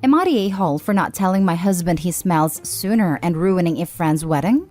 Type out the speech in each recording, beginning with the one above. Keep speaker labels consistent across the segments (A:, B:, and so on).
A: Am I the a-hole for not telling my husband he smells sooner and ruining a friend's wedding?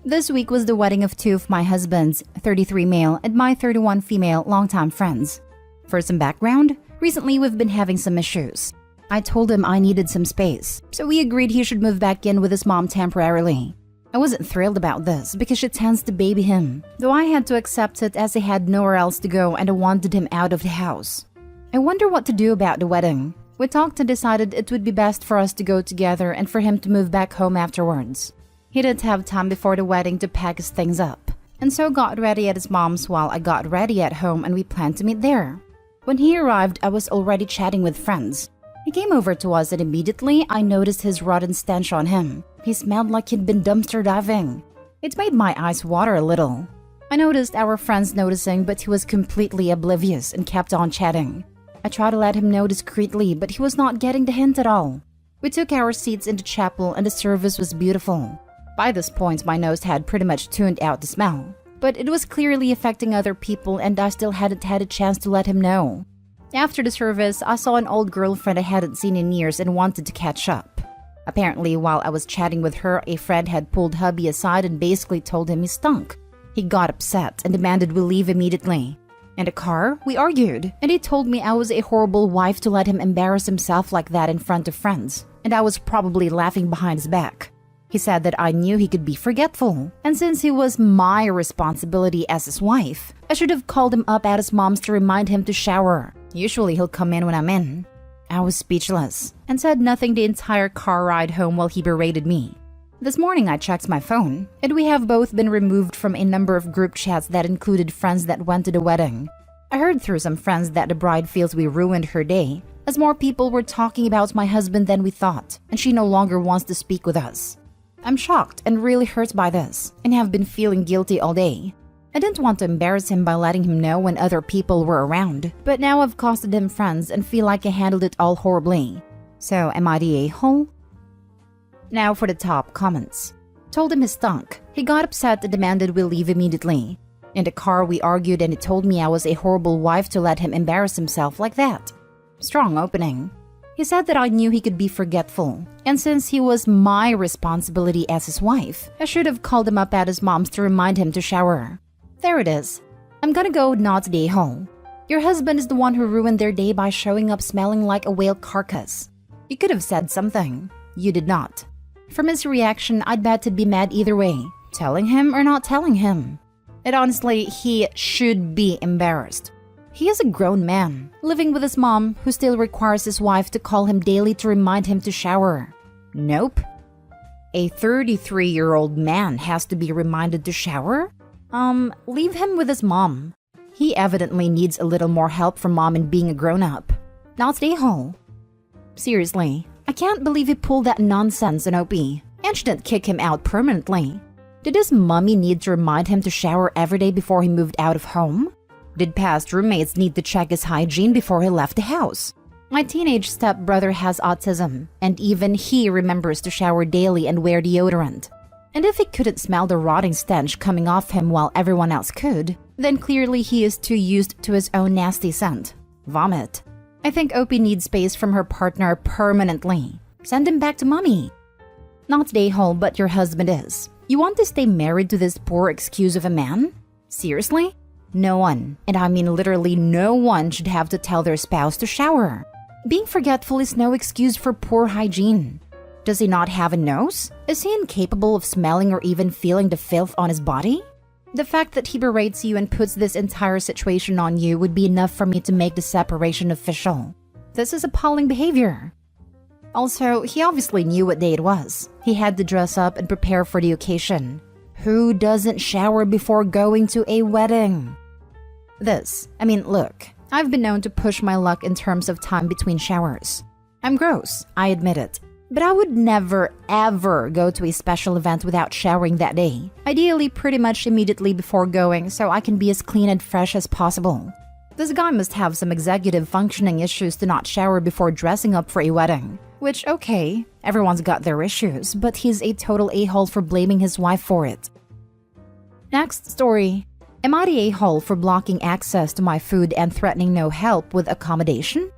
A: This week was the wedding of two of my husband's 33 male and my 31 female longtime friends. For some background, recently we've been having some issues. I told him I needed some space, so we agreed he should move back in with his mom temporarily. I wasn't thrilled about this because she tends to baby him, though I had to accept it as he had nowhere else to go and I wanted him out of the house. I wonder what to do about the wedding. We talked and decided it would be best for us to go together and for him to move back home afterwards. He didn't have time before the wedding to pack his things up, and so got ready at his mom's while I got ready at home and we planned to meet there. When he arrived, I was already chatting with friends. He came over to us and immediately I noticed his rotten stench on him. He smelled like he'd been dumpster diving. It made my eyes water a little. I noticed our friends noticing, but he was completely oblivious and kept on chatting. I tried to let him know discreetly, but he was not getting the hint at all. We took our seats in the chapel and the service was beautiful. By this point, my nose had pretty much tuned out the smell, but it was clearly affecting other people and I still hadn't had a chance to let him know. After the service, I saw an old girlfriend I hadn't seen in years and wanted to catch up. Apparently, while I was chatting with her, a friend had pulled hubby aside and basically told him he stunk. He got upset and demanded we leave immediately. In the car, we argued, and he told me I was a horrible wife to let him embarrass himself like that in front of friends, and I was probably laughing behind his back. He said that I knew he could be forgetful, and since he was my responsibility as his wife, I should have called him up at his mom's to remind him to shower. Usually he'll come in when I'm in. I was speechless and said nothing the entire car ride home while he berated me. This morning I checked my phone, and we have both been removed from a number of group chats that included friends that went to the wedding. I heard through some friends that the bride feels we ruined her day, as more people were talking about my husband than we thought, and she no longer wants to speak with us. I'm shocked and really hurt by this, and have been feeling guilty all day. I didn't want to embarrass him by letting him know when other people were around, but now I've costed him friends and feel like I handled it all horribly. So am I the a-hole? Now for the top comments. Told him he stunk. He got upset and demanded we leave immediately. In the car we argued and he told me I was a horrible wife to let him embarrass himself like that. Strong opening. He said that I knew he could be forgetful, and since he was my responsibility as his wife, I should have called him up at his mom's to remind him to shower. There it is. I'm gonna go not the a-hole. Your husband is the one who ruined their day by showing up smelling like a whale carcass. You could have said something. You did not. From his reaction, I'd bet he'd be mad either way, telling him or not telling him. And honestly, he should be embarrassed. He is a grown man, living with his mom, who still requires his wife to call him daily to remind him to shower. Nope. A 33-year-old man has to be reminded to shower? Leave him with his mom. He evidently needs a little more help from mom in being a grown-up. Not the a-hole. Seriously, I can't believe he pulled that nonsense on Opie, and she didn't kick him out permanently. Did his mommy need to remind him to shower every day before he moved out of home? Did past roommates need to check his hygiene before he left the house? My teenage stepbrother has autism, and even he remembers to shower daily and wear deodorant. And if he couldn't smell the rotting stench coming off him while everyone else could, then clearly he is too used to his own nasty scent. Vomit. I think Opie needs space from her partner permanently. Send him back to mommy. Not the a-hole, but your husband is. You want to stay married to this poor excuse of a man? Seriously? No one, and I mean literally no one, should have to tell their spouse to shower. Being forgetful is no excuse for poor hygiene. Does he not have a nose? Is he incapable of smelling or even feeling the filth on his body? The fact that he berates you and puts this entire situation on you would be enough for me to make the separation official. This is appalling behavior. Also, he obviously knew what day it was. He had to dress up and prepare for the occasion. Who doesn't shower before going to a wedding? Look, I've been known to push my luck in terms of time between showers. I'm gross, I admit it. But I would never, ever go to a special event without showering that day. Ideally, pretty much immediately before going, so I can be as clean and fresh as possible. This guy must have some executive functioning issues to not shower before dressing up for a wedding. Which, okay, everyone's got their issues, but he's a total a-hole for blaming his wife for it. Next story. Am I the a-hole for blocking access to my food and threatening no help with accommodation?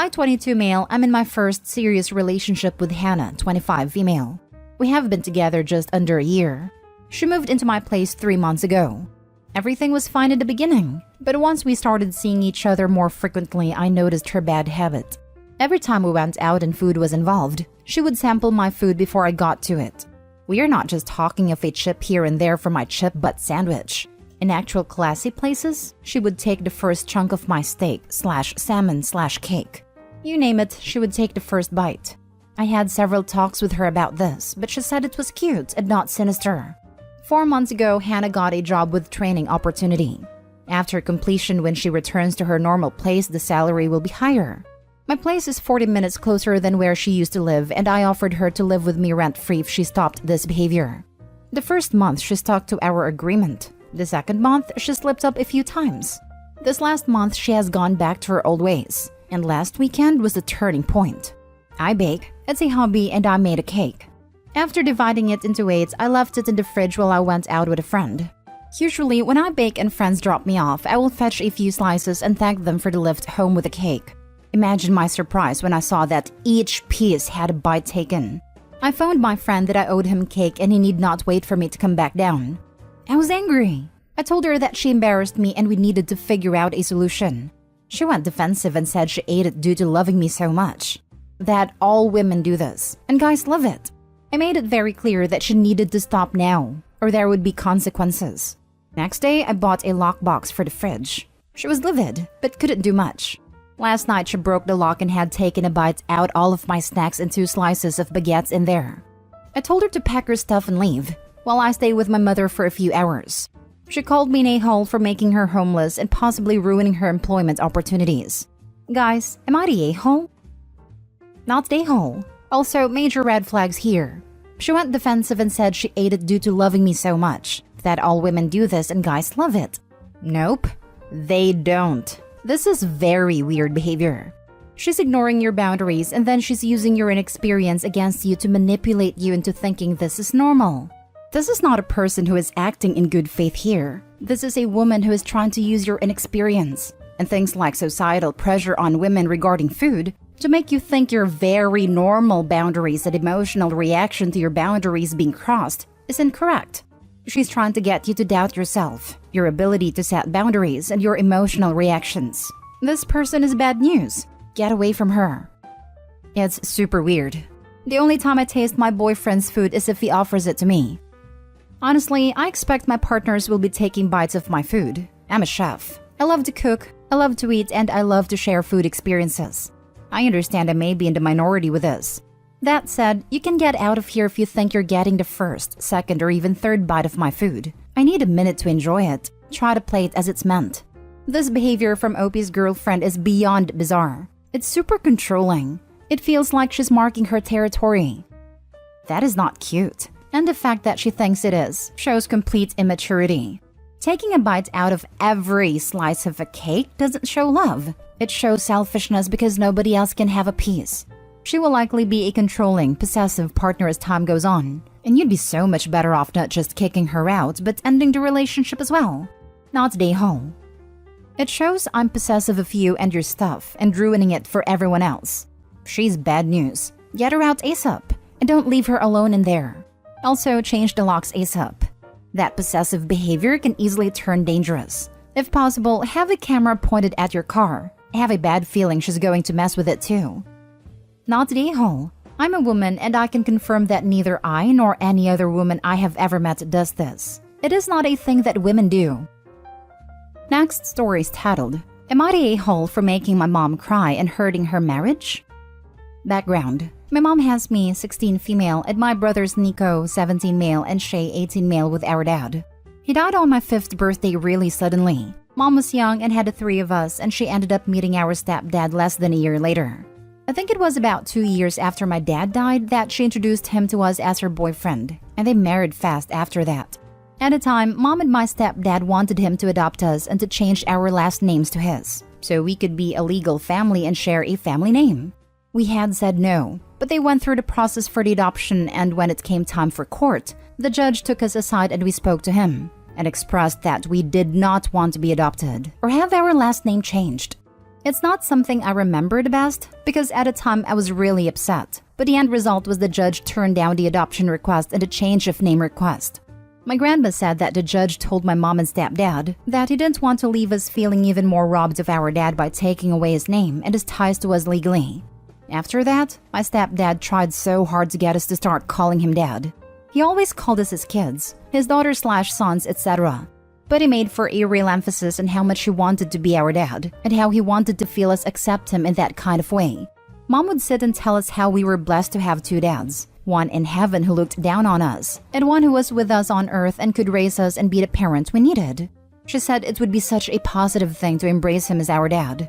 A: I, 22 male, am in my first serious relationship with Hannah, 25 female. We have been together just under a year. She moved into my place 3 months ago. Everything was fine at the beginning, but once we started seeing each other more frequently, I noticed her bad habit. Every time we went out and food was involved, she would sample my food before I got to it. We are not just talking of a chip here and there for my chip butt sandwich. In actual classy places, she would take the first chunk of my steak/salmon/cake. You name it, she would take the first bite. I had several talks with her about this, but she said it was cute and not sinister. 4 months ago, Hannah got a job with training opportunity. After completion, when she returns to her normal place, the salary will be higher. My place is 40 minutes closer than where she used to live, and I offered her to live with me rent-free if she stopped this behavior. The first month, she stuck to our agreement. The second month, she slipped up a few times. This last month, she has gone back to her old ways, and last weekend was the turning point. I bake, it's a hobby, and I made a cake. After dividing it into 8, I left it in the fridge while I went out with a friend. Usually, when I bake and friends drop me off, I will fetch a few slices and thank them for the lift home with a cake. Imagine my surprise when I saw that each piece had a bite taken. I phoned my friend that I owed him cake and he need not wait for me to come back down. I was angry. I told her that she embarrassed me and we needed to figure out a solution. She went defensive and said she ate it due to loving me so much. That all women do this, and guys love it. I made it very clear that she needed to stop now, or there would be consequences. Next day, I bought a lockbox for the fridge. She was livid, but couldn't do much. Last night, she broke the lock and had taken a bite out all of my snacks and 2 slices of baguettes in there. I told her to pack her stuff and leave, while I stay with my mother for a few hours. She called me an a-hole for making her homeless and possibly ruining her employment opportunities. Guys, am I the a-hole? Not the a-hole. Also, major red flags here. She went defensive and said she ate it due to loving me so much, that all women do this and guys love it. Nope, they don't. This is very weird behavior. She's ignoring your boundaries and then she's using your inexperience against you to manipulate you into thinking this is normal. This is not a person who is acting in good faith here. This is a woman who is trying to use your inexperience and things like societal pressure on women regarding food to make you think your very normal boundaries and emotional reaction to your boundaries being crossed is incorrect. She's trying to get you to doubt yourself, your ability to set boundaries, and your emotional reactions. This person is bad news. Get away from her. It's super weird. The only time I taste my boyfriend's food is if he offers it to me. Honestly, I expect my partners will be taking bites of my food. I'm a chef. I love to cook, I love to eat, and I love to share food experiences. I understand I may be in the minority with this. That said, you can get out of here if you think you're getting the first, second, or even third bite of my food. I need a minute to enjoy it. Try to play it as it's meant. This behavior from Opie's girlfriend is beyond bizarre. It's super controlling. It feels like she's marking her territory. That is not cute. And the fact that she thinks it is shows complete immaturity. Taking a bite out of every slice of a cake doesn't show love. It shows selfishness because nobody else can have a piece. She will likely be a controlling, possessive partner as time goes on, and you'd be so much better off not just kicking her out, but ending the relationship as well. Not stay home. It shows I'm possessive of you and your stuff, and ruining it for everyone else. She's bad news. Get her out ASAP, and don't leave her alone in there. Also, change the locks ASAP. That possessive behavior can easily turn dangerous. If possible, have a camera pointed at your car. I have a bad feeling she's going to mess with it too. Not the a-hole. I'm a woman and I can confirm that neither I nor any other woman I have ever met does this. It is not a thing that women do. Next story is titled, Am I the a-hole for making my mom cry and hurting her marriage? Background. My mom has me, 16 female, and my brothers Nico, 17 male, and Shay, 18 male with our dad. He died on my 5th birthday really suddenly. Mom was young and had the 3 of us, and she ended up meeting our stepdad less than a year later. I think it was about 2 years after my dad died that she introduced him to us as her boyfriend, and they married fast after that. At the time, Mom and my stepdad wanted him to adopt us and to change our last names to his, so we could be a legal family and share a family name. We had said no, but they went through the process for the adoption, and when it came time for court, the judge took us aside and we spoke to him, and expressed that we did not want to be adopted or have our last name changed. It's not something I remember the best because at the time I was really upset, but the end result was the judge turned down the adoption request and the change of name request. My grandma said that the judge told my mom and stepdad that he didn't want to leave us feeling even more robbed of our dad by taking away his name and his ties to us legally. After that, my stepdad tried so hard to get us to start calling him dad. He always called us his kids, his daughters/sons, etc. But he made for a real emphasis on how much he wanted to be our dad and how he wanted to feel us accept him in that kind of way. Mom would sit and tell us how we were blessed to have two dads, one in heaven who looked down on us, and one who was with us on earth and could raise us and be the parent we needed. She said it would be such a positive thing to embrace him as our dad.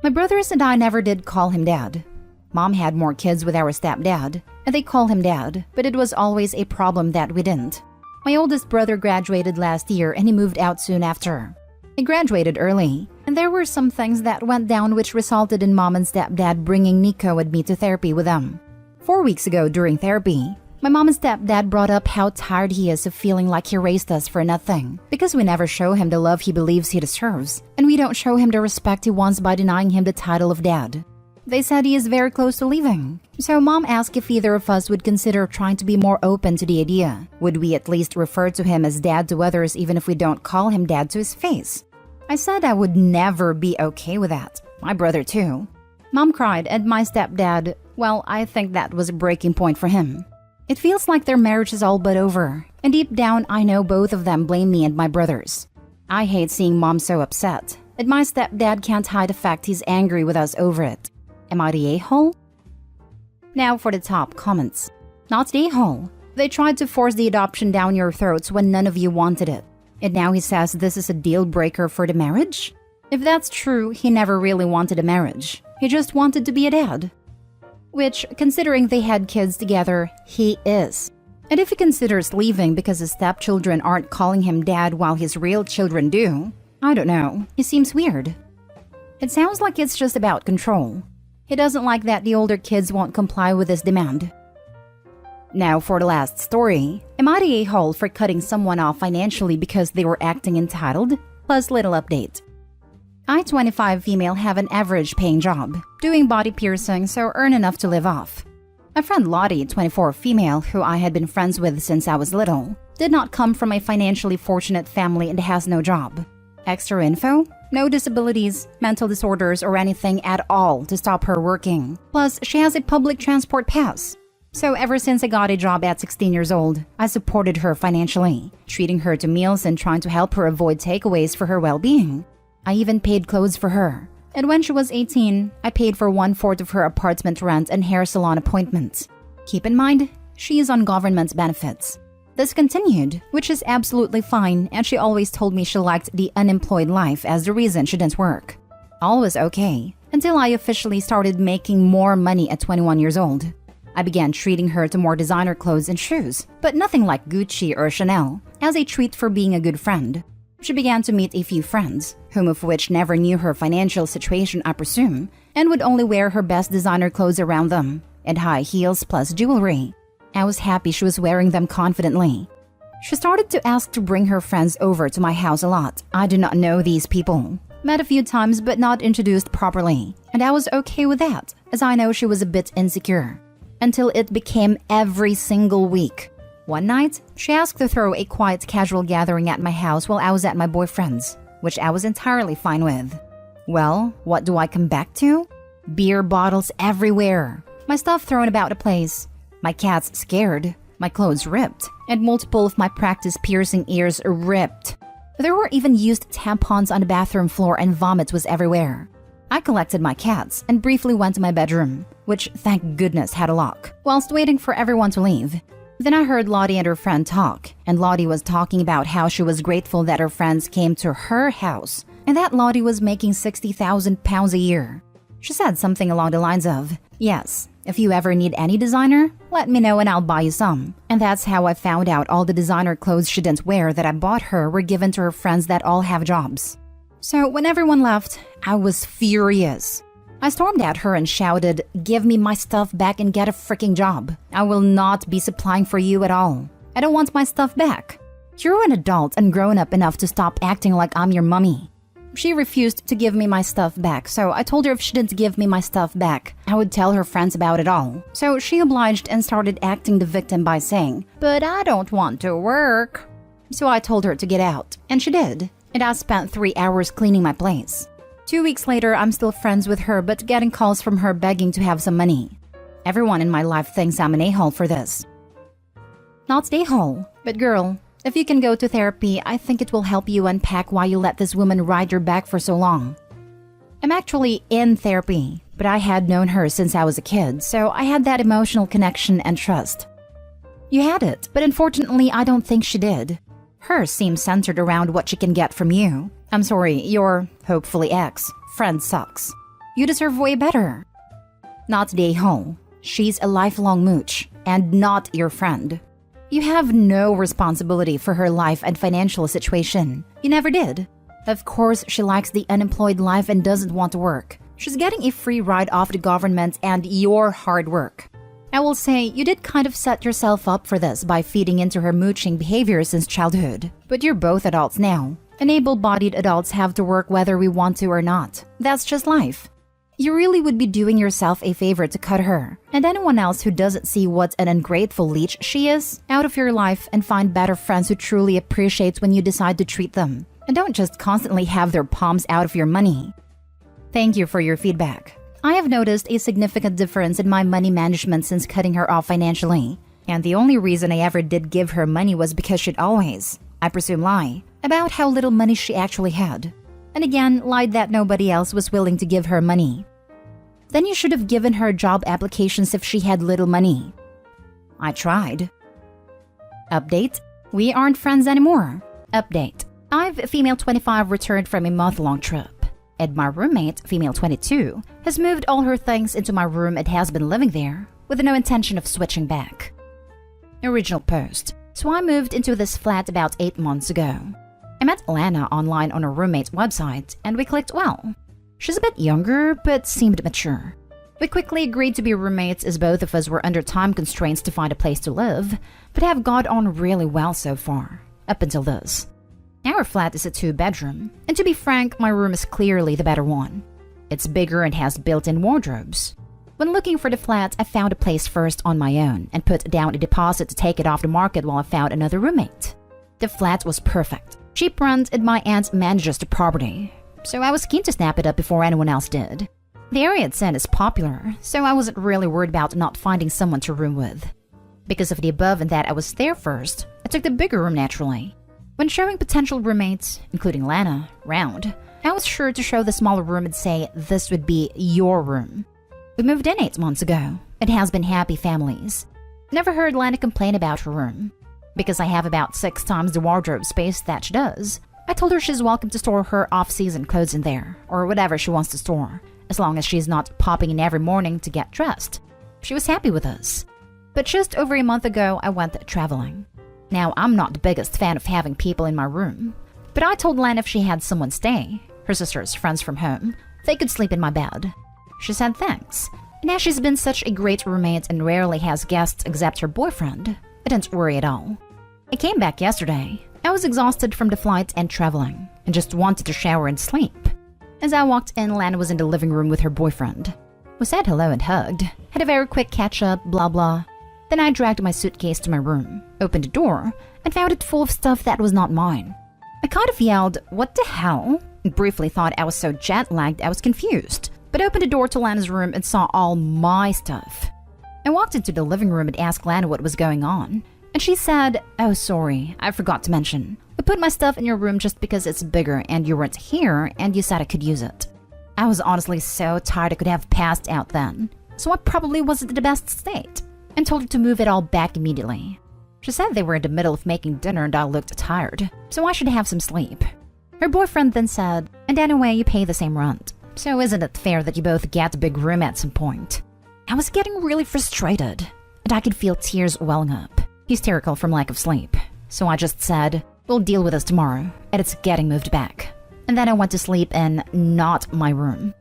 A: My brothers and I never did call him dad. Mom had more kids with our stepdad, and they call him dad, but it was always a problem that we didn't. My oldest brother graduated last year and he moved out soon after. He graduated early, and there were some things that went down which resulted in mom and stepdad bringing Nico and me to therapy with them. 4 weeks ago during therapy, my mom and stepdad brought up how tired he is of feeling like he raised us for nothing because we never show him the love he believes he deserves, and we don't show him the respect he wants by denying him the title of dad. They said he is very close to leaving. So mom asked if either of us would consider trying to be more open to the idea. Would we at least refer to him as dad to others even if we don't call him dad to his face? I said I would never be okay with that. My brother too. Mom cried and my stepdad, well, I think that was a breaking point for him. It feels like their marriage is all but over. And deep down, I know both of them blame me and my brothers. I hate seeing mom so upset. And my stepdad can't hide the fact he's angry with us over it. Am I the a-hole? Now for the top comments. Not the a-hole. They tried to force the adoption down your throats when none of you wanted it. And now he says this is a deal breaker for the marriage? If that's true, he never really wanted a marriage. He just wanted to be a dad. Which, considering they had kids together, he is. And if he considers leaving because his stepchildren aren't calling him dad while his real children do, I don't know, it seems weird. It sounds like it's just about control. He doesn't like that the older kids won't comply with his demand. Now for the last story. Am I the a-hole for cutting someone off financially because they were acting entitled? Plus little update. I, 25 female, have an average paying job, doing body piercing so earn enough to live off. My friend Lottie, 24 female, who I had been friends with since I was little, did not come from a financially fortunate family and has no job. Extra info? No disabilities, mental disorders, or anything at all to stop her working. Plus, she has a public transport pass. So ever since I got a job at 16 years old, I supported her financially, treating her to meals and trying to help her avoid takeaways for her well-being. I even paid clothes for her. And when she was 18, I paid for 1/4 of her apartment rent and hair salon appointments. Keep in mind, she is on government benefits. This continued, which is absolutely fine, and she always told me she liked the unemployed life as the reason she didn't work. All was okay, until I officially started making more money at 21 years old. I began treating her to more designer clothes and shoes, but nothing like Gucci or Chanel, as a treat for being a good friend. She began to meet a few friends, whom of which never knew her financial situation, I presume, and would only wear her best designer clothes around them, and high heels plus jewelry. I was happy she was wearing them confidently. She started to ask to bring her friends over to my house a lot. I do not know these people. Met a few times but not introduced properly, and I was okay with that, as I know she was a bit insecure. Until it became every single week. One night, she asked to throw a quiet casual gathering at my house while I was at my boyfriend's, which I was entirely fine with. Well, what do I come back to? Beer bottles everywhere. My stuff thrown about the place. My cats scared, my clothes ripped, and multiple of my practice piercing ears ripped. There were even used tampons on the bathroom floor and vomit was everywhere. I collected my cats and briefly went to my bedroom, which thank goodness had a lock, whilst waiting for everyone to leave. Then I heard Lottie and her friend talk, and Lottie was talking about how she was grateful that her friends came to her house, and that Lottie was making £60,000 a year. She said something along the lines of, "Yes, if you ever need any designer, let me know and I'll buy you some." And that's how I found out all the designer clothes she didn't wear that I bought her were given to her friends that all have jobs. So when everyone left, I was furious. I stormed at her and shouted, "Give me my stuff back and get a freaking job. I will not be supplying for you at all. I don't want my stuff back. You're an adult and grown up enough to stop acting like I'm your mummy." She refused to give me my stuff back, so I told her if she didn't give me my stuff back, I would tell her friends about it all. So she obliged and started acting the victim by saying, "But I don't want to work." So I told her to get out, and she did. And I spent 3 hours cleaning my place. 2 weeks later, I'm still friends with her, but getting calls from her begging to have some money. Everyone in my life thinks I'm an a-hole for this. Not an a-hole, but girl, if you can go to therapy, I think it will help you unpack why you let this woman ride your back for so long. I'm actually in therapy, but I had known her since I was a kid, so I had that emotional connection and trust. You had it, but unfortunately, I don't think she did. Hers seems centered around what she can get from you. I'm sorry, your, hopefully friend sucks. You deserve way better. Not the a-hole. She's a lifelong mooch, and not your friend. You have no responsibility for her life and financial situation. You never did. Of course, she likes the unemployed life and doesn't want to work. She's getting a free ride off the government and your hard work. I will say, you did kind of set yourself up for this by feeding into her mooching behavior since childhood. But you're both adults now. And able-bodied adults have to work whether we want to or not. That's just life. You really would be doing yourself a favor to cut her, and anyone else who doesn't see what an ungrateful leech she is, out of your life and find better friends who truly appreciate when you decide to treat them. And don't just constantly have their palms out of your money. Thank you for your feedback. I have noticed a significant difference in my money management since cutting her off financially. And the only reason I ever did give her money was because she'd always, I presume, lie about how little money she actually had. And again, lied that nobody else was willing to give her money. Then you should have given her job applications if she had little money. I tried. Update: we aren't friends anymore. Update: I've, female 25, returned from a month-long trip. And my roommate, female 22, has moved all her things into my room and has been living there, with no intention of switching back. Original post: so I moved into this flat about 8 months ago. I met Lana online on her roommate's website, and we clicked well. She's a bit younger, but seemed mature. We quickly agreed to be roommates as both of us were under time constraints to find a place to live, but have got on really well so far, up until this. Our flat is a 2-bedroom, and to be frank, my room is clearly the better one. It's bigger and has built-in wardrobes. When looking for the flat, I found a place first on my own and put down a deposit to take it off the market while I found another roommate. The flat was perfect. Cheap rent, and my aunt manages the property, so I was keen to snap it up before anyone else did. The area it's in is popular, so I wasn't really worried about not finding someone to room with. Because of the above and that I was there first, I took the bigger room naturally. When showing potential roommates, including Lana, round, I was sure to show the smaller room and say this would be your room. We moved in 8 months ago. It has been happy families. Never heard Lana complain about her room. Because I have about 6 times the wardrobe space that she does, I told her she's welcome to store her off-season clothes in there, or whatever she wants to store, as long as she's not popping in every morning to get dressed. She was happy with us. But just over a month ago, I went traveling. Now, I'm not the biggest fan of having people in my room, but I told Lana if she had someone stay, her sister's friends from home, they could sleep in my bed. She said thanks, and now she's been such a great roommate and rarely has guests except her boyfriend. I didn't worry at all. I came back yesterday. I was exhausted from the flight and traveling, and just wanted to shower and sleep. As I walked in, Lana was in the living room with her boyfriend. We said hello and hugged, had a very quick catch-up, blah blah. Then I dragged my suitcase to my room, opened the door, and found it full of stuff that was not mine. I kind of yelled, "What the hell?" and briefly thought I was so jet-lagged I was confused, but opened the door to Lana's room and saw all my stuff. I walked into the living room and asked Lana what was going on. And she said, "Oh, sorry, I forgot to mention. I put my stuff in your room just because it's bigger and you weren't here and you said I could use it." I was honestly so tired I could have passed out then, so I probably wasn't in the best state, and told her to move it all back immediately. She said they were in the middle of making dinner and I looked tired, so I should have some sleep. Her boyfriend then said, "And anyway, you pay the same rent, so isn't it fair that you both get a big room at some point?" I was getting really frustrated, and I could feel tears welling up. Hysterical from lack of sleep. So I just said, "We'll deal with this tomorrow, and it's getting moved back." And then I went to sleep in not my room.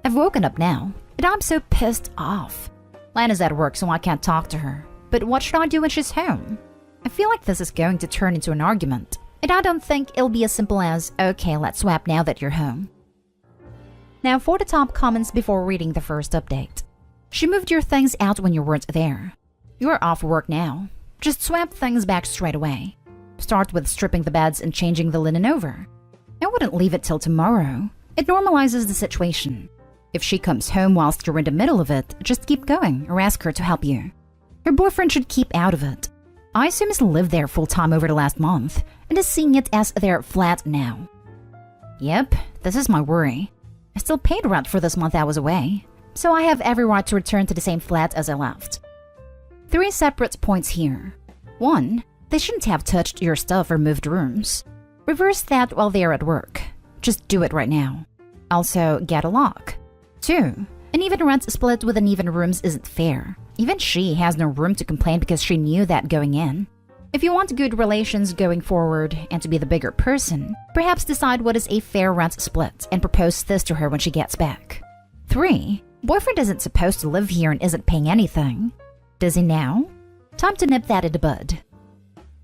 A: I've woken up now, and I'm so pissed off. Lana's at work, so I can't talk to her. But what should I do when she's home? I feel like this is going to turn into an argument, And I don't think it'll be as simple as, okay, let's swap now that you're home. Now for the top comments before reading the first update. She moved your things out when you weren't there. You're off work now. Just swap things back straight away. Start with stripping the beds and changing the linen over. I wouldn't leave it till tomorrow. It normalizes the situation. If she comes home whilst you're in the middle of it, just keep going or ask her to help you. Her boyfriend should keep out of it. I assume he's lived there full-time over the last month and is seeing it as their flat now. Yep, this is my worry. I still paid rent for this month I was away, so I have every right to return to the same flat as I left. 3 separate points here. 1. They shouldn't have touched your stuff or moved rooms. Reverse that while they are at work. Just do it right now. Also, get a lock. 2. An even rent split with uneven rooms isn't fair. Even she has no room to complain because she knew that going in. If you want good relations going forward and to be the bigger person, perhaps decide what is a fair rent split and propose this to her when she gets back. 3. Boyfriend isn't supposed to live here and isn't paying anything. Does he now? Time to nip that in the bud.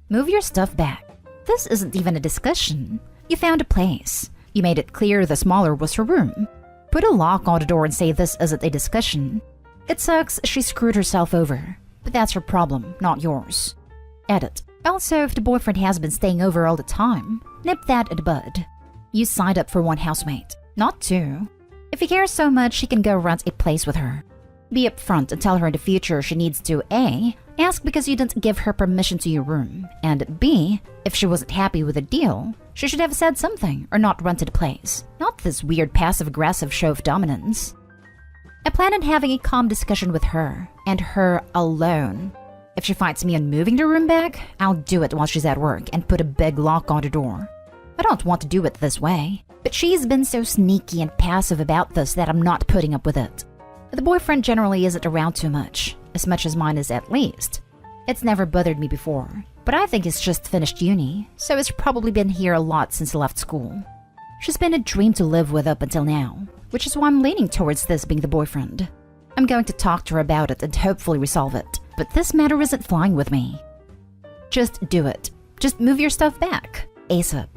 A: Move your stuff back. This isn't even a discussion. You found a place. You made it clear the smaller was her room. Put a lock on the door and say this isn't a discussion. It sucks she screwed herself over, but that's her problem, not yours. Edit. Also, if the boyfriend has been staying over all the time, nip that in the bud. You signed up for 1 housemate, not 2. If he cares so much, he can go rent a place with her. Be upfront and tell her in the future she needs to A. Ask because you didn't give her permission to your room, and B. If she wasn't happy with the deal, she should have said something or not rented a place. Not this weird passive-aggressive show of dominance. I plan on having a calm discussion with her, and her alone. If she fights me on moving the room back, I'll do it while she's at work and put a big lock on the door. I don't want to do it this way, but she's been so sneaky and passive about this that I'm not putting up with it. The boyfriend generally isn't around too much as mine is at least. It's never bothered me before, but I think he's just finished uni, so he's probably been here a lot since he left school. She's been a dream to live with up until now, which is why I'm leaning towards this being the boyfriend. I'm going to talk to her about it and hopefully resolve it, but this matter isn't flying with me. Just do it. Just move your stuff back. ASAP.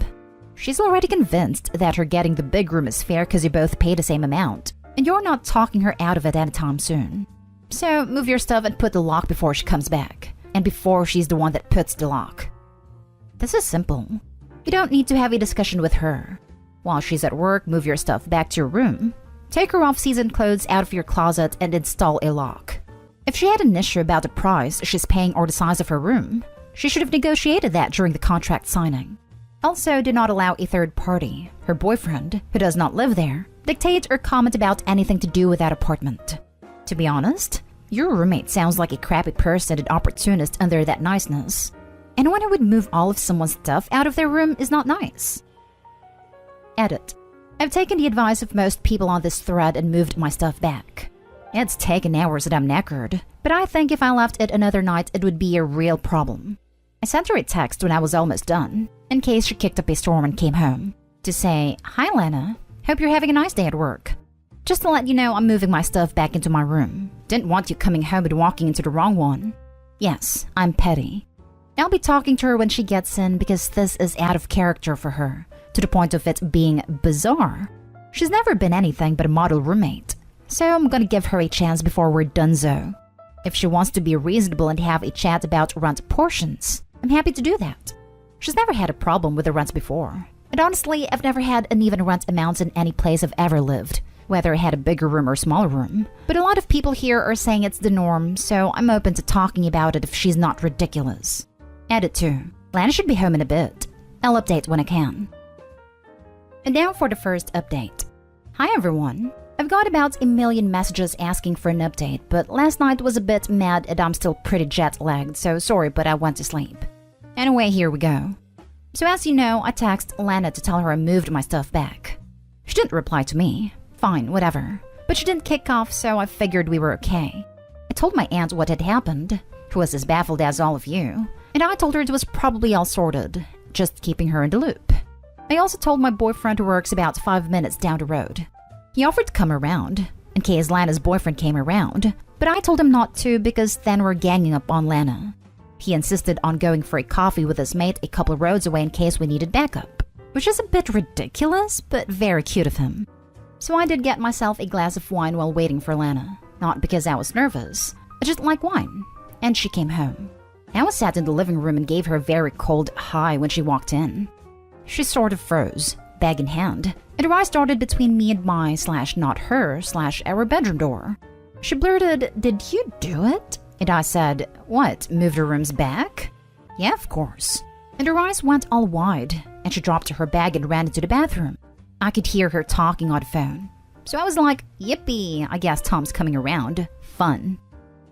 A: She's already convinced that her getting the big room is fair because you both pay the same amount, and you're not talking her out of it anytime soon. So move your stuff and put the lock before she comes back, and before she's the one that puts the lock. This is simple. You don't need to have a discussion with her. While she's at work, move your stuff back to your room. Take her off-season clothes out of your closet and install a lock. If she had an issue about the price she's paying or the size of her room, she should have negotiated that during the contract signing. Also, do not allow a third party, her boyfriend, who does not live there, dictate or comment about anything to do with that apartment. To be honest, your roommate sounds like a crappy person and opportunist under that niceness. Anyone who would move all of someone's stuff out of their room is not nice. Edit. I've taken the advice of most people on this thread and moved my stuff back. It's taken hours and I'm knackered, but I think if I left it another night it would be a real problem. I sent her a text when I was almost done, in case she kicked up a storm and came home, to say, "Hi Lana, hope you're having a nice day at work. Just to let you know I'm moving my stuff back into my room. Didn't want you coming home and walking into the wrong one. Yes, I'm petty. I'll be talking to her when she gets in because this is out of character for her, to the point of it being bizarre. She's never been anything but a model roommate, so I'm gonna give her a chance before we're donezo. If she wants to be reasonable and have a chat about rent portions, I'm happy to do that. She's never had a problem with the rent before. And honestly, I've never had uneven rent amounts in any place I've ever lived, whether I had a bigger room or smaller room. But a lot of people here are saying it's the norm, so I'm open to talking about it if she's not ridiculous. Edit 2. Lana should be home in a bit. I'll update when I can. And now for the first update. Hi everyone. I've got about 1 million messages asking for an update, but last night was a bit mad and I'm still pretty jet-lagged, so sorry but I went to sleep. Anyway, here we go. So as you know, I texted Lana to tell her I moved my stuff back. She didn't reply to me. Fine, whatever. But she didn't kick off, so I figured we were okay. I told my aunt what had happened, who was as baffled as all of you, and I told her it was probably all sorted, just keeping her in the loop. I also told my boyfriend who works about 5 minutes down the road. He offered to come around, in case Lana's boyfriend came around, but I told him not to because then we're ganging up on Lana. He insisted on going for a coffee with his mate a couple of roads away in case we needed backup, which is a bit ridiculous, but very cute of him. So I did get myself a glass of wine while waiting for Lana, not because I was nervous, I just like wine. And she came home. I was sat in the living room and gave her a very cold hi when she walked in. She sort of froze, bag in hand, and her eyes darted between me and my /not her /our bedroom door. She blurted, "Did you do it?" And I said, "What, move the rooms back?" "Yeah, of course." And her eyes went all wide, and she dropped her bag and ran into the bathroom. I could hear her talking on the phone. So I was like, yippee, I guess Tom's coming around. Fun.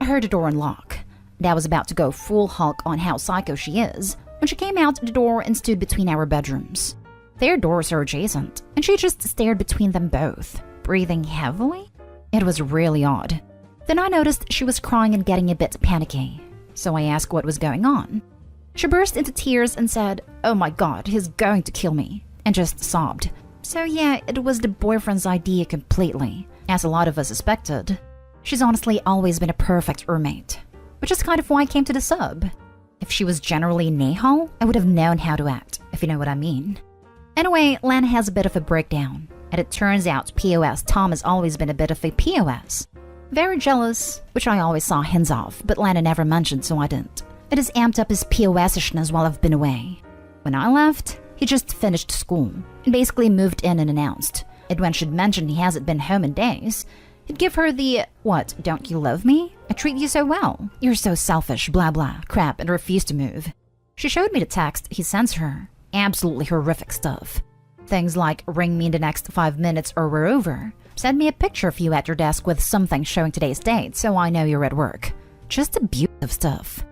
A: I heard the door unlock, and I was about to go full Hulk on how psycho she is when she came out the door and stood between our bedrooms. Their doors are adjacent, and she just stared between them both, breathing heavily. It was really odd. Then I noticed she was crying and getting a bit panicky, so I asked what was going on. She burst into tears and said, "Oh my god, he's going to kill me," and just sobbed. So yeah, it was the boyfriend's idea completely, as a lot of us suspected. She's honestly always been a perfect roommate, which is kind of why I came to the sub. If she was generally Nehal, I would have known how to act, if you know what I mean. Anyway, Lana has a bit of a breakdown, and it turns out POS Tom has always been a bit of a POS. Very jealous, which I always saw hints of, but Lana never mentioned, so I didn't. It has amped up his POS-ishness while I've been away. When I left, he just finished school and basically moved in and announced. And when she'd mentioned he hasn't been home in days, he'd give her the, "What, don't you love me? I treat you so well. You're so selfish, blah blah, crap," and refused to move. She showed me the text he sends her. Absolutely horrific stuff. Things like, "Ring me in the next 5 minutes or we're over. Send me a picture of you at your desk with something showing today's date so I know you're at work." Just abusive stuff.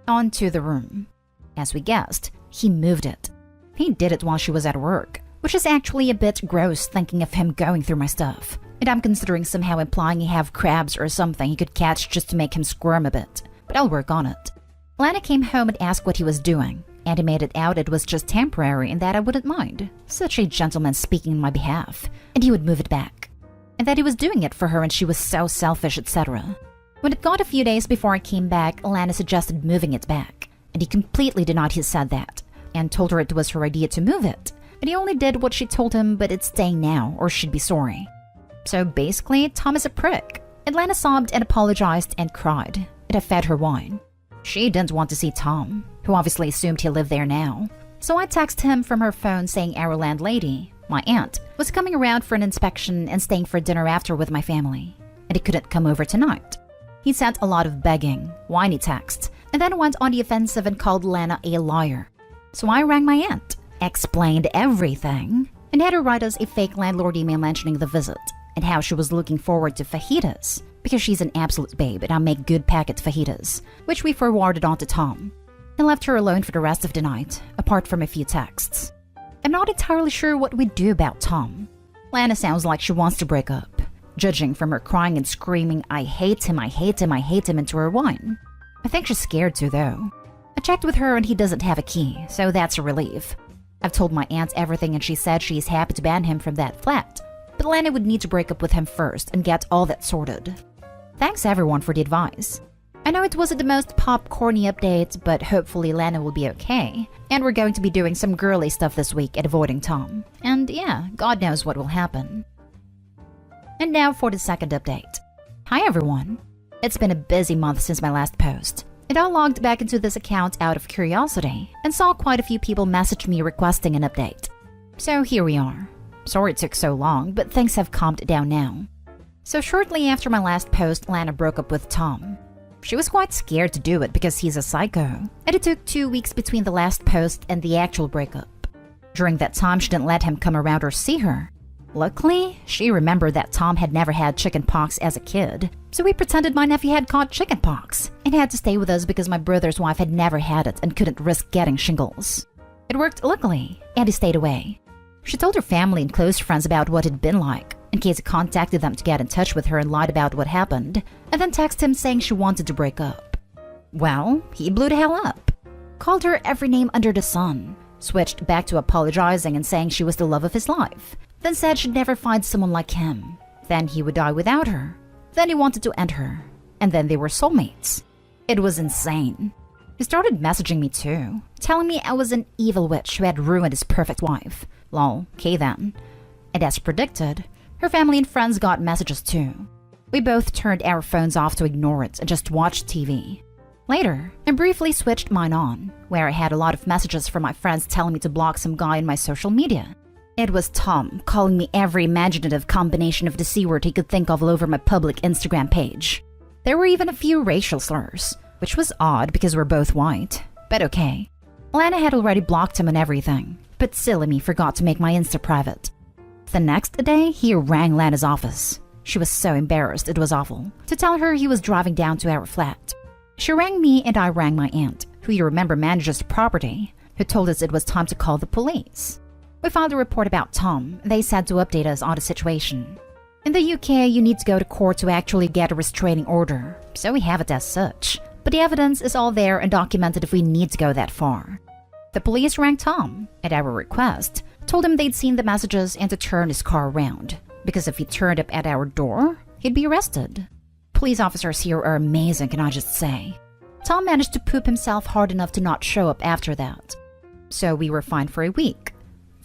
A: On to the room. As we guessed, he moved it. He did it while she was at work, which is actually a bit gross thinking of him going through my stuff. And I'm considering somehow implying he have crabs or something he could catch just to make him squirm a bit. But I'll work on it. Lana came home and asked what he was doing, and he made it out it was just temporary and that I wouldn't mind. Such a gentleman speaking on my behalf. And he would move it back. And that he was doing it for her and she was so selfish, etc. When it got a few days before I came back, Lana suggested moving it back. And he completely denied he said that, and told her it was her idea to move it. And he only did what she told him, but it's staying now, or she'd be sorry. So basically, Tom is a prick. Lana sobbed and apologized and cried, and I fed her wine. She didn't want to see Tom, who obviously assumed he lived there now. So I texted him from her phone saying our landlady, my aunt, was coming around for an inspection and staying for dinner after with my family, and he couldn't come over tonight. He sent a lot of begging, whiny texts, and then went on the offensive and called Lana a liar. So I rang my aunt, explained everything, and had her write us a fake landlord email mentioning the visit and how she was looking forward to fajitas because she's an absolute babe and I make good packet fajitas, which we forwarded on to Tom, and left her alone for the rest of the night, apart from a few texts. I'm not entirely sure what we'd do about Tom. Lana sounds like she wants to break up, judging from her crying and screaming, "I hate him, I hate him, I hate him," into her wine. I think she's scared too, though. I checked with her and he doesn't have a key, so that's a relief. I've told my aunt everything and she said she's happy to ban him from that flat, but Lana would need to break up with him first and get all that sorted. Thanks everyone for the advice. I know it wasn't the most popcorny update, but hopefully Lana will be okay, and we're going to be doing some girly stuff this week at avoiding Tom. And yeah, God knows what will happen. And now for the second update. Hi everyone. It's been a busy month since my last post, and I logged back into this account out of curiosity and saw quite a few people message me requesting an update. So here we are. Sorry it took so long, but things have calmed down now. So shortly after my last post, Lana broke up with Tom. She was quite scared to do it because he's a psycho, and it took 2 weeks between the last post and the actual breakup. During that time, she didn't let him come around or see her. Luckily, she remembered that Tom had never had chickenpox as a kid, so we pretended my nephew had caught chickenpox and had to stay with us because my brother's wife had never had it and couldn't risk getting shingles. It worked luckily, and he stayed away. She told her family and close friends about what it'd been like, in case he contacted them to get in touch with her and lied about what happened, and then texted him saying she wanted to break up. Well, he blew the hell up. Called her every name under the sun, switched back to apologizing and saying she was the love of his life, then said she'd never find someone like him. Then he would die without her. Then he wanted to end her. And then they were soulmates. It was insane. He started messaging me too, telling me I was an evil witch who had ruined his perfect wife. Lol, okay then. And as predicted, her family and friends got messages too. We both turned our phones off to ignore it and just watched TV. Later, I briefly switched mine on, where I had a lot of messages from my friends telling me to block some guy in my social media. It was Tom calling me every imaginative combination of the C word he could think of all over my public Instagram page. There were even a few racial slurs, which was odd because we're both white, but okay. Lana had already blocked him on everything, but silly me forgot to make my Insta private. The next day, he rang Lana's office. She was so embarrassed, it was awful, to tell her he was driving down to our flat. She rang me and I rang my aunt, who you remember manages the property, who told us it was time to call the police. We filed a report about Tom, and they said to update us on the situation. In the UK, you need to go to court to actually get a restraining order, so we have it as such. But the evidence is all there and documented if we need to go that far. The police rang Tom, at our request, told him they'd seen the messages and to turn his car around, because if he turned up at our door, he'd be arrested. Police officers here are amazing, can I just say. Tom managed to poop himself hard enough to not show up after that. So we were fine for a week.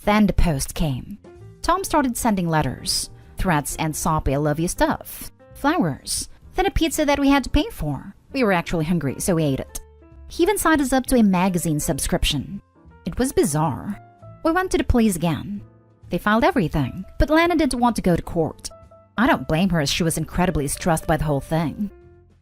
A: Then the post came. Tom started sending letters, threats and soppy I love you stuff, flowers, then a pizza that we had to pay for. We were actually hungry, so we ate it. He even signed us up to a magazine subscription. It was bizarre. We went to the police again. They filed everything, but Lana didn't want to go to court. I don't blame her as she was incredibly stressed by the whole thing.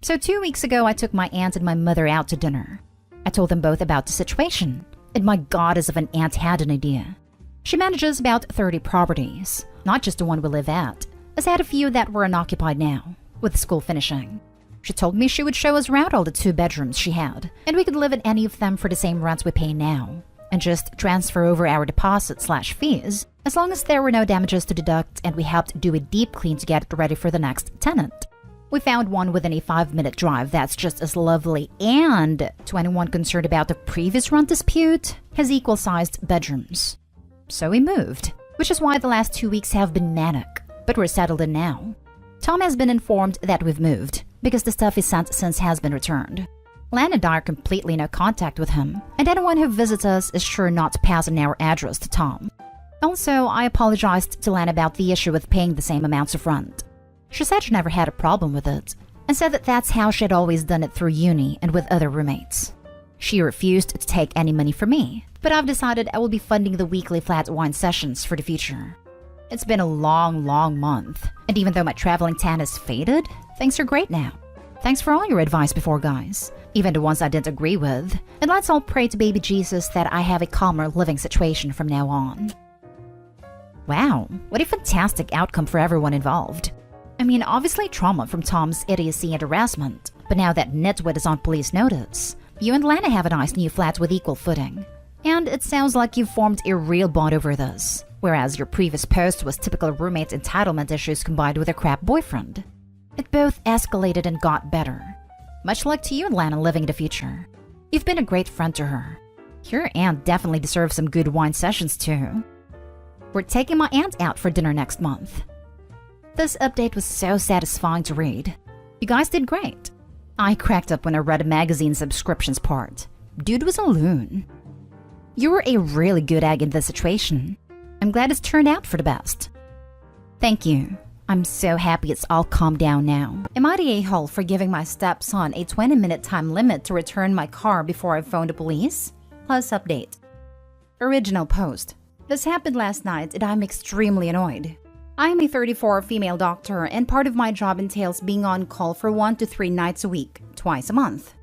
A: So 2 weeks ago, I took my aunt and my mother out to dinner. I told them both about the situation, and my goddess of an aunt had an idea. She manages about 30 properties, not just the one we live at, as I had a few that were unoccupied now, with school finishing. She told me she would show us around all the 2 bedrooms she had, and we could live in any of them for the same rent we pay now, and just transfer over our deposit/fees, as long as there were no damages to deduct and we helped do a deep clean to get it ready for the next tenant. We found one within a 5-minute drive that's just as lovely, and to anyone concerned about the previous rent dispute, has equal-sized bedrooms. So we moved, which is why the last 2 weeks have been manic, but we're settled in now. Tom has been informed that we've moved, because the stuff he sent since has been returned. Lana and I are completely no contact with him, and anyone who visits us is sure not to pass on our address to Tom. Also, I apologized to Lana about the issue with paying the same amounts of rent. She said she never had a problem with it, and said that that's how she had always done it through uni and with other roommates. She refused to take any money from me, but I've decided I will be funding the weekly flat wine sessions for the future. It's been a long month, and even though my traveling tan has faded, things are great now. Thanks for all your advice before, guys, even the ones I didn't agree with, and let's all pray to baby Jesus that I have a calmer living situation from now on. Wow, what a fantastic outcome for everyone involved. I mean, obviously trauma from Tom's idiocy and harassment, but now that nitwit is on police notice, you and Lana have a nice new flat with equal footing. And it sounds like you've formed a real bond over this, whereas your previous post was typical roommate entitlement issues combined with a crap boyfriend. It both escalated and got better. Much luck to you and Lana living in the future. You've been a great friend to her. Your aunt definitely deserves some good wine sessions too. We're taking my aunt out for dinner next month. This update was so satisfying to read. You guys did great. I cracked up when I read a magazine subscriptions part. Dude was a loon. You were a really good egg in this situation. I'm glad it's turned out for the best. Thank you. I'm so happy it's all calmed down now. Am I the a-hole for giving my stepson a 20-minute time limit to return my car before I phoned the police? Plus update. Original post. This happened last night and I'm extremely annoyed. I am a 34 female doctor and part of my job entails being on call for 1 to 3 nights a week, twice a month.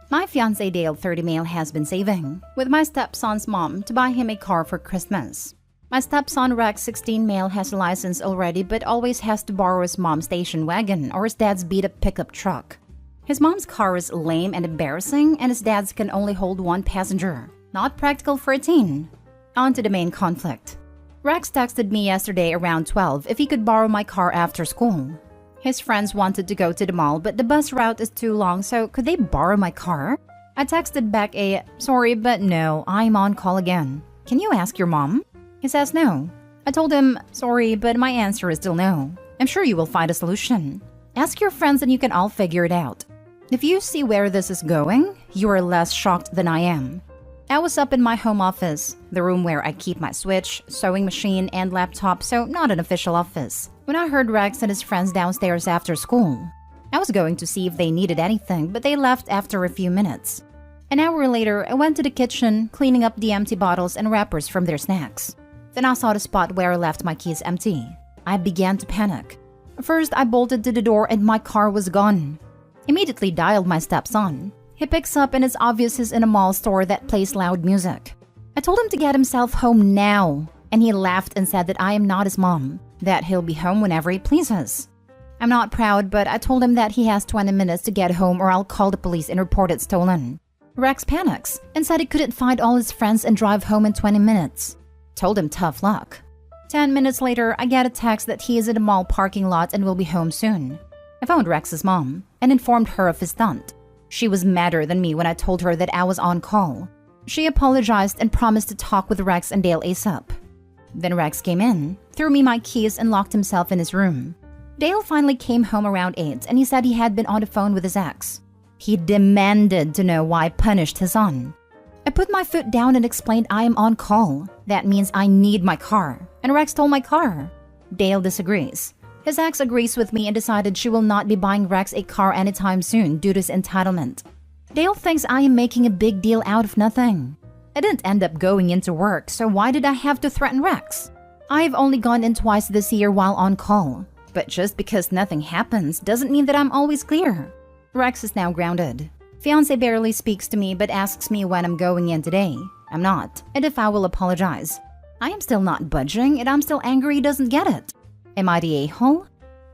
A: My fiancé Dale, 30 male, has been saving, with my stepson's mom, to buy him a car for Christmas. My stepson Rex, 16 male, has a license already but always has to borrow his mom's station wagon or his dad's beat-up pickup truck. His mom's car is lame and embarrassing and his dad's can only hold 1 passenger. Not practical for a teen. On to the main conflict. Rex texted me yesterday around 12 if he could borrow my car after school. His friends wanted to go to the mall but the bus route is too long, so could they borrow my car? I texted back a, sorry but no, I'm on call again. Can you ask your mom? He says no. I told him, sorry but my answer is still no. I'm sure you will find a solution. Ask your friends and you can all figure it out. If you see where this is going, you are less shocked than I am. I was up in my home office, the room where I keep my switch, sewing machine, and laptop, so not an official office, when I heard Rex and his friends downstairs after school. I was going to see if they needed anything, but they left after a few minutes. An hour later, I went to the kitchen, cleaning up the empty bottles and wrappers from their snacks. Then I saw the spot where I left my keys empty. I began to panic. First, I bolted to the door and my car was gone. Immediately dialed my stepson. He picks up and it's obvious he's in a mall store that plays loud music. I told him to get himself home now, and he laughed and said that I am not his mom, that he'll be home whenever he pleases. I'm not proud, but I told him that he has 20 minutes to get home or I'll call the police and report it stolen. Rex panics and said he couldn't find all his friends and drive home in 20 minutes. Told him tough luck. 10 minutes later, I get a text that he is in a mall parking lot and will be home soon. I phoned Rex's mom and informed her of his stunt. She was madder than me when I told her that I was on call. She apologized and promised to talk with Rex and Dale ASAP. Then Rex came in, threw me my keys and locked himself in his room. Dale finally came home around 8 and he said he had been on the phone with his ex. He demanded to know why I punished his son. I put my foot down and explained I am on call. That means I need my car. And Rex stole my car. Dale disagrees. His ex agrees with me and decided she will not be buying Rex a car anytime soon due to his entitlement. Dale thinks I am making a big deal out of nothing. I didn't end up going into work, so why did I have to threaten Rex? I've only gone in twice this year while on call. But just because nothing happens doesn't mean that I'm always clear. Rex is now grounded. Fiancé barely speaks to me but asks me when I'm going in today. I'm not, and if I will apologize. I am still not budging and I'm still angry he doesn't get it. Am I the a-hole?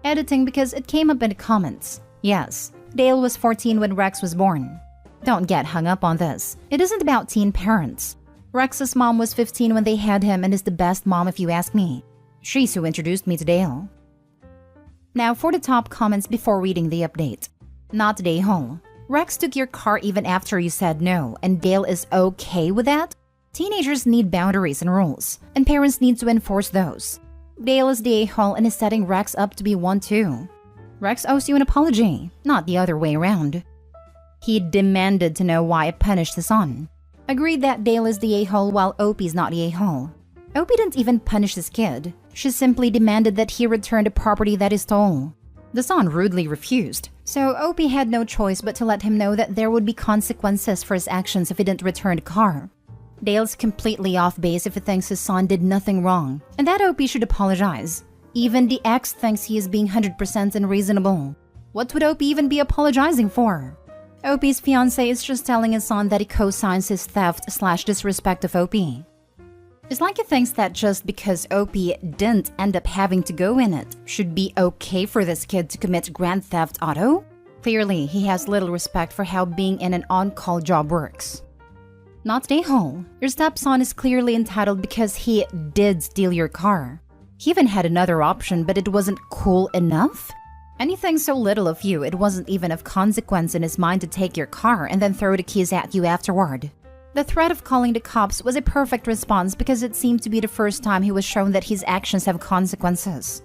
A: Editing because it came up in the comments. Yes, Dale was 14 when Rex was born. Don't get hung up on this. It isn't about teen parents. Rex's mom was 15 when they had him and is the best mom if you ask me. She's who introduced me to Dale. Now for the top comments before reading the update. Not the a-hole. Rex took your car even after you said no, and Dale is okay with that? Teenagers need boundaries and rules, and parents need to enforce those. Dale is the a-hole and is setting Rex up to be one too. Rex owes you an apology, not the other way around. He demanded to know why I punished his son. Agreed that Dale is the a-hole while Opie's not the a-hole. Opie didn't even punish his kid. She simply demanded that he return the property that he stole. The son rudely refused, so Opie had no choice but to let him know that there would be consequences for his actions if he didn't return the car. Dale's completely off base if he thinks his son did nothing wrong, and that Opie should apologize. Even the ex thinks he is being 100% unreasonable. What would Opie even be apologizing for? Opie's fiancé is just telling his son that he co-signs his theft/disrespect of Opie. It's like he thinks that just because Opie didn't end up having to go in it should be okay for this kid to commit grand theft auto? Clearly, he has little respect for how being in an on-call job works. Not a-hole. Your stepson is clearly entitled because he did steal your car. He even had another option, but it wasn't cool enough? Anything so little of you, it wasn't even of consequence in his mind to take your car and then throw the keys at you afterward. The threat of calling the cops was a perfect response because it seemed to be the first time he was shown that his actions have consequences.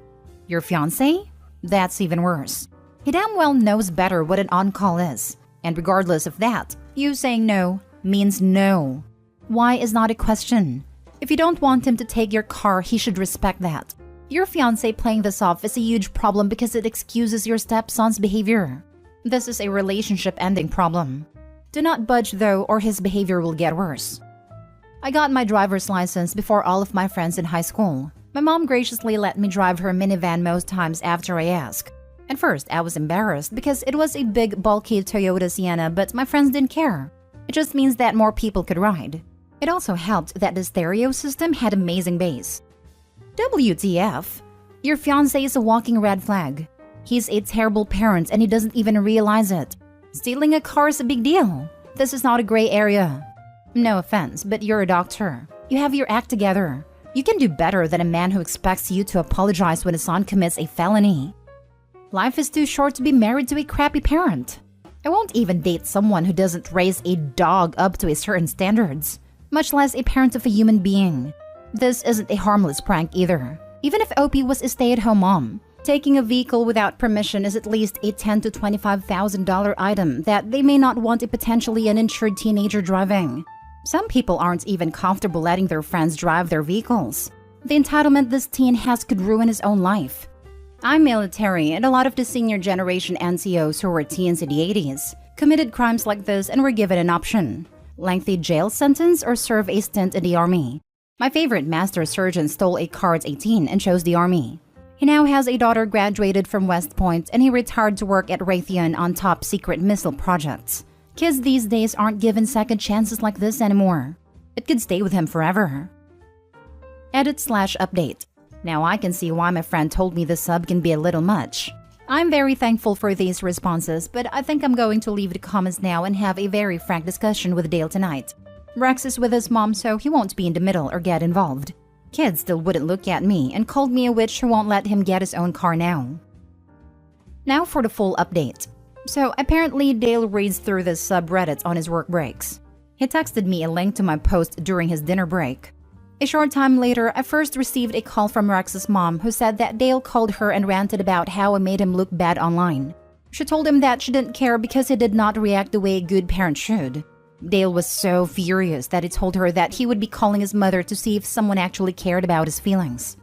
A: Your fiancé? That's even worse. He damn well knows better what an on-call is. And regardless of that, you saying no means no. Why is not a question. If you don't want him to take your car, he should respect that. Your fiancé playing this off is a huge problem because it excuses your stepson's behavior. This is a relationship-ending problem. Do not budge though, or his behavior will get worse. I got my driver's license before all of my friends in high school. My mom graciously let me drive her minivan most times after I asked. At first, I was embarrassed because it was a big, bulky Toyota Sienna, but my friends didn't care. It just means that more people could ride. It also helped that the stereo system had amazing bass. WTF? Your fiancé is a walking red flag. He's a terrible parent and he doesn't even realize it. Stealing a car is a big deal. This is not a gray area. No offense, but you're a doctor. You have your act together. You can do better than a man who expects you to apologize when his son commits a felony. Life is too short to be married to a crappy parent. I won't even date someone who doesn't raise a dog up to a certain standards, much less a parent of a human being. This isn't a harmless prank either. Even if Opie was a stay-at-home mom, Taking a vehicle without permission is at least a $10,000 to $25,000 item that they may not want a potentially uninsured teenager driving. Some people aren't even comfortable letting their friends drive their vehicles. The entitlement this teen has could ruin his own life. I'm military, and a lot of the senior generation NCOs who were teens in the 80s committed crimes like this and were given an option: lengthy jail sentence or serve a stint in the Army. My favorite master surgeon stole a car at 18 and chose the Army. He now has a daughter graduated from West Point, and he retired to work at Raytheon on top secret missile projects. Kids these days aren't given second chances like this anymore. It could stay with him forever. Edit/update. Now I can see why my friend told me the sub can be a little much. I'm very thankful for these responses, but I think I'm going to leave the comments now and have a very frank discussion with Dale tonight. Rex is with his mom, so he won't be in the middle or get involved. Kids still wouldn't look at me and called me a witch who won't let him get his own car now. Now for the full update. So apparently Dale reads through this subreddit on his work breaks. He texted me a link to my post during his dinner break. A short time later, I first received a call from Rex's mom who said that Dale called her and ranted about how I made him look bad online. She told him that she didn't care because he did not react the way a good parent should. Dale was so furious that he told her that he would be calling his mother to see if someone actually cared about his feelings.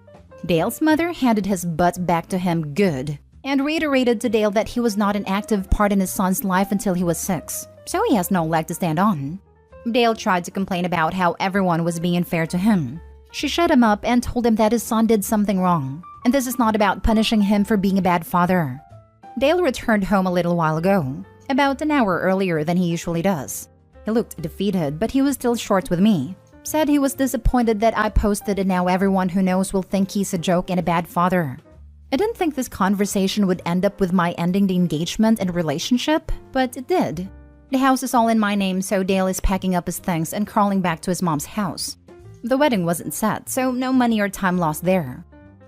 A: Dale's mother handed his butt back to him good and reiterated to Dale that he was not an active part in his son's life until he was 6, so he has no leg to stand on. Dale tried to complain about how everyone was being unfair to him. She shut him up and told him that his son did something wrong, and this is not about punishing him for being a bad father. Dale returned home a little while ago, about an hour earlier than he usually does. He looked defeated, but he was still short with me. Said he was disappointed that I posted and now everyone who knows will think he's a joke and a bad father. I didn't think this conversation would end up with my ending the engagement and relationship, but it did. The house is all in my name, so Dale is packing up his things and crawling back to his mom's house. The wedding wasn't set, so no money or time lost there.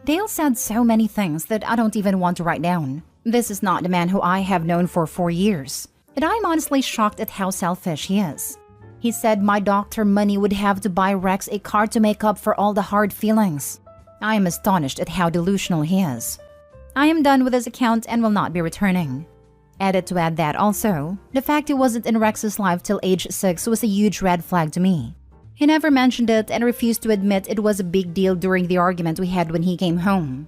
A: Dale said so many things that I don't even want to write down. This is not the man who I have known for 4 years. And I'm honestly shocked at how selfish he is. He said my doctor money would have to buy Rex a car to make up for all the hard feelings. I am astonished at how delusional he is. I am done with his account and will not be returning. Edit to add that also, the fact he wasn't in Rex's life till age 6 was a huge red flag to me. He never mentioned it and refused to admit it was a big deal during the argument we had when he came home.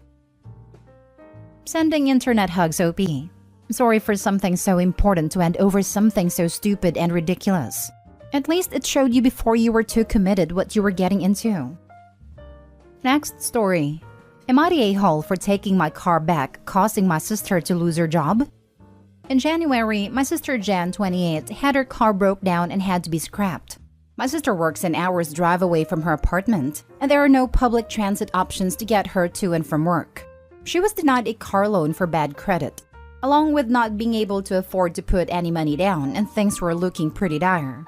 A: Sending internet hugs, OP. Sorry for something so important to end over something so stupid and ridiculous. At least it showed you before you were too committed what you were getting into. Next story. Am I the a-hole for taking my car back, causing my sister to lose her job? In January, my sister Jan, 28, had her car broke down and had to be scrapped. My sister works an hour's drive away from her apartment, and there are no public transit options to get her to and from work. She was denied a car loan for bad credit, along with not being able to afford to put any money down, and things were looking pretty dire.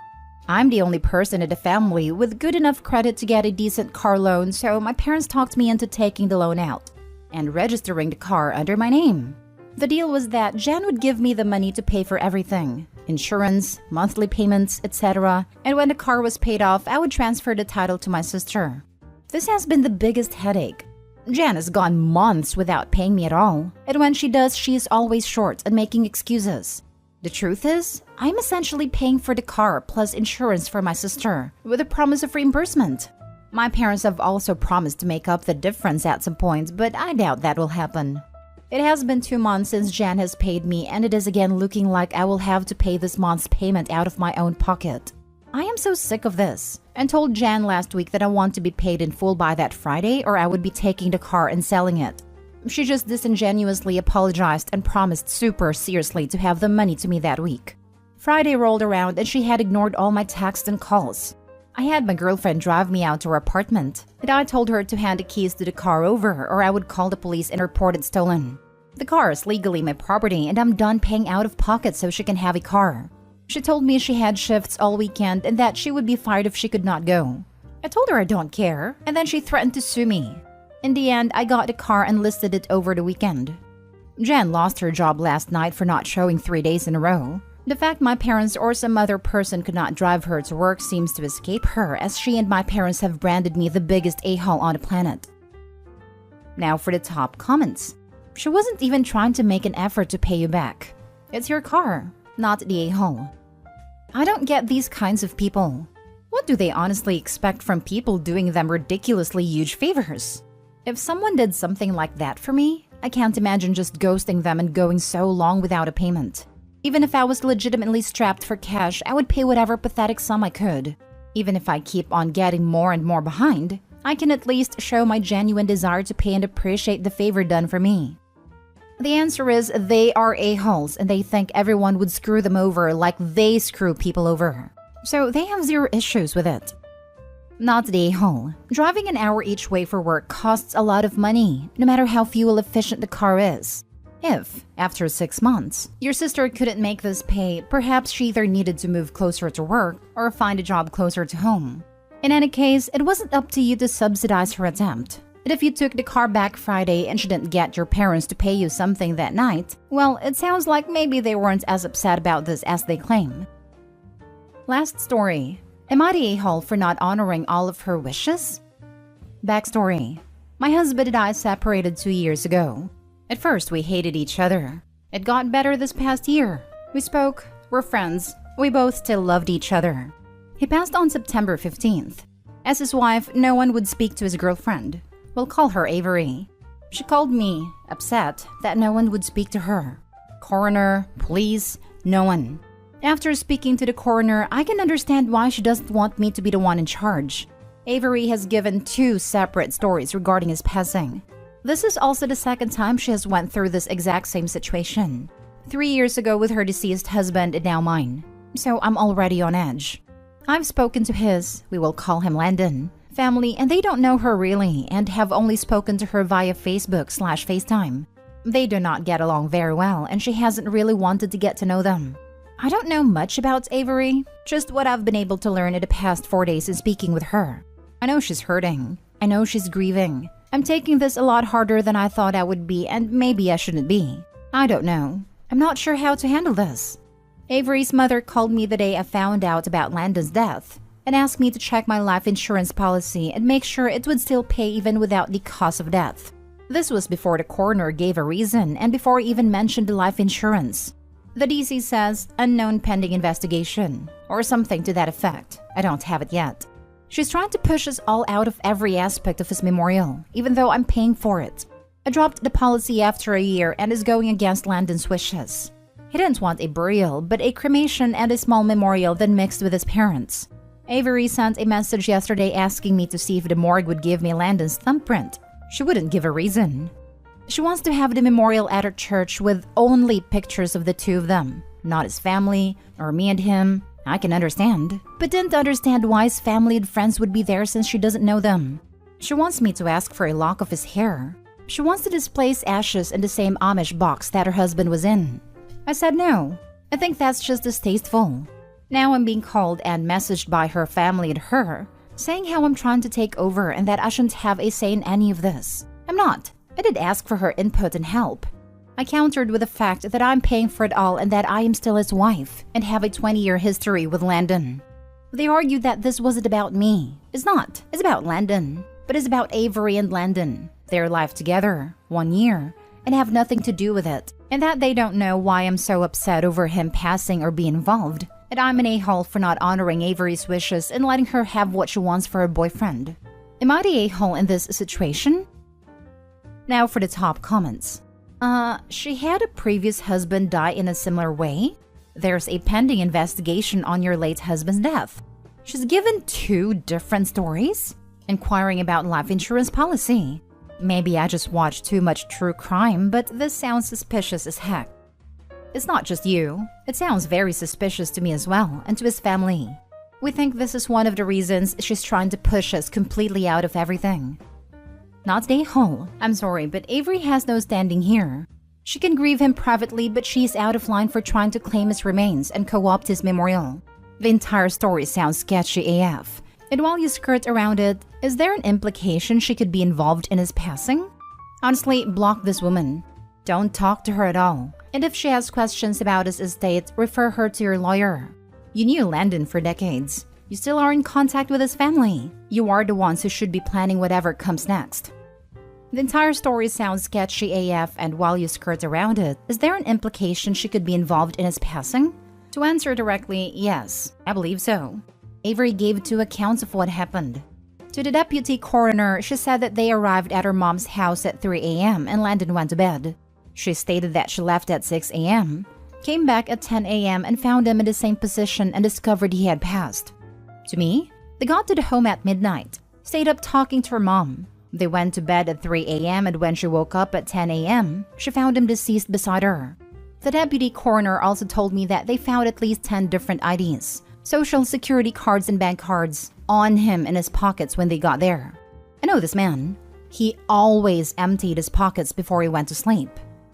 A: I'm the only person in the family with good enough credit to get a decent car loan, so my parents talked me into taking the loan out and registering the car under my name. The deal was that Jan would give me the money to pay for everything: insurance, monthly payments, etc. And when the car was paid off, I would transfer the title to my sister. This has been the biggest headache. Jan has gone months without paying me at all, and when she does, she is always short and making excuses. The truth is, I'm essentially paying for the car plus insurance for my sister, with a promise of reimbursement. My parents have also promised to make up the difference at some point, but I doubt that will happen. It has been 2 months since Jan has paid me, and it is again looking like I will have to pay this month's payment out of my own pocket. I am so sick of this, and told Jan last week that I want to be paid in full by that Friday or I would be taking the car and selling it. She just disingenuously apologized and promised super seriously to have the money to me that week. Friday rolled around and she had ignored all my texts and calls. I had my girlfriend drive me out to her apartment, and I told her to hand the keys to the car over or I would call the police and report it stolen. The car is legally my property and I'm done paying out of pocket so she can have a car. She told me she had shifts all weekend and that she would be fired if she could not go. I told her I don't care, and then she threatened to sue me. In the end, I got the car and listed it over the weekend. Jan lost her job last night for not showing 3 days in a row. The fact my parents or some other person could not drive her to work seems to escape her, as she and my parents have branded me the biggest a-hole on the planet. Now for the top comments. She wasn't even trying to make an effort to pay you back. It's your car, not the a-hole. I don't get these kinds of people. What do they honestly expect from people doing them ridiculously huge favors? If someone did something like that for me, I can't imagine just ghosting them and going so long without a payment. Even if I was legitimately strapped for cash, I would pay whatever pathetic sum I could. Even if I keep on getting more and more behind, I can at least show my genuine desire to pay and appreciate the favor done for me. The answer is they are a-holes and they think everyone would screw them over like they screw people over. So they have zero issues with it. Not the a-hole. Driving an hour each way for work costs a lot of money, no matter how fuel efficient the car is. If, after 6 months, your sister couldn't make this pay, perhaps she either needed to move closer to work or find a job closer to home. In any case, it wasn't up to you to subsidize her attempt. But if you took the car back Friday and she didn't get your parents to pay you something that night, well, it sounds like maybe they weren't as upset about this as they claim. Last story. Am I the a-hole for not honoring all of her wishes? Backstory. My husband and I separated 2 years ago. At first, we hated each other. It got better this past year. We spoke, we're friends, we both still loved each other. He passed on September 15th. As his wife, no one would speak to his girlfriend. We'll call her Avery. She called me, upset that no one would speak to her. Coroner, police, no one. After speaking to the coroner, I can understand why she doesn't want me to be the one in charge. Avery has given 2 separate stories regarding his passing. This is also the second time she has went through this exact same situation. 3 years ago with her deceased husband and now mine. So I'm already on edge. I've spoken to his, we will call him Landon, family, and they don't know her really and have only spoken to her via Facebook/FaceTime. They do not get along very well and she hasn't really wanted to get to know them. I don't know much about Avery, just what I've been able to learn in the past 4 days in speaking with her. I know she's hurting. I know she's grieving. I'm taking this a lot harder than I thought I would be, and maybe I shouldn't be. I don't know. I'm not sure how to handle this. Avery's mother called me the day I found out about Landon's death and asked me to check my life insurance policy and make sure it would still pay even without the cause of death. This was before the coroner gave a reason and before I even mentioned the life insurance. The DC says unknown pending investigation or something to that effect. I don't have it yet. She's trying to push us all out of every aspect of his memorial, even though I'm paying for it. I dropped the policy after a year and is going against Landon's wishes. He didn't want a burial, but a cremation and a small memorial then mixed with his parents. Avery sent a message yesterday asking me to see if the morgue would give me Landon's thumbprint. She wouldn't give a reason. She wants to have the memorial at her church with only pictures of the 2 of them, not his family or me and him. I can understand, but didn't understand why his family and friends would be there since she doesn't know them. She wants me to ask for a lock of his hair. She wants to display his ashes in the same Amish box that her husband was in. I said no. I think that's just distasteful. Now I'm being called and messaged by her family and her, saying how I'm trying to take over and that I shouldn't have a say in any of this. I'm not. I did ask for her input and help. I countered with the fact that I'm paying for it all and that I am still his wife and have a 20-year history with Landon. They argued that this wasn't about me. It's not. It's about Landon. But it's about Avery and Landon. Their life together, 1 year, and have nothing to do with it. And that they don't know why I'm so upset over him passing or being involved. And I'm an a-hole for not honoring Avery's wishes and letting her have what she wants for her boyfriend. Am I the a-hole in this situation? Now for the top comments. She had a previous husband die in a similar way. There's a pending investigation on your late husband's death. She's given 2 different stories, inquiring about life insurance policy. Maybe I just watched too much true crime, but this sounds suspicious as heck. It's not just you. It sounds very suspicious to me as well, and to his family. We think this is one of the reasons she's trying to push us completely out of everything. Not the a-hole. I'm sorry, but Avery has no standing here. She can grieve him privately, but she's out of line for trying to claim his remains and co-opt his memorial. The entire story sounds sketchy AF. And while you skirt around it, is there an implication she could be involved in his passing? Honestly, block this woman. Don't talk to her at all. And if she has questions about his estate, refer her to your lawyer. You knew Landon for decades. You still are in contact with his family. You are the ones who should be planning whatever comes next. The entire story sounds sketchy AF, and while you skirt around it, is there an implication she could be involved in his passing? To answer directly, yes, I believe so. Avery gave 2 accounts of what happened. To the deputy coroner, she said that they arrived at her mom's house at 3 a.m. and Landon went to bed. She stated that she left at 6 a.m., came back at 10 a.m. and found him in the same position and discovered he had passed. To me, they got to the home at midnight, stayed up talking to her mom. They went to bed at 3 a.m. and when she woke up at 10 a.m., she found him deceased beside her. The deputy coroner also told me that they found at least 10 different IDs, social security cards and bank cards, on him in his pockets when they got there. I know this man. He always emptied his pockets before he went to sleep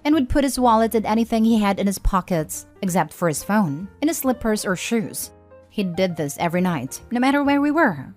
A: and would put his wallet and anything he had in his pockets, except for his phone, in his slippers or shoes. He did this every night, no matter where we were.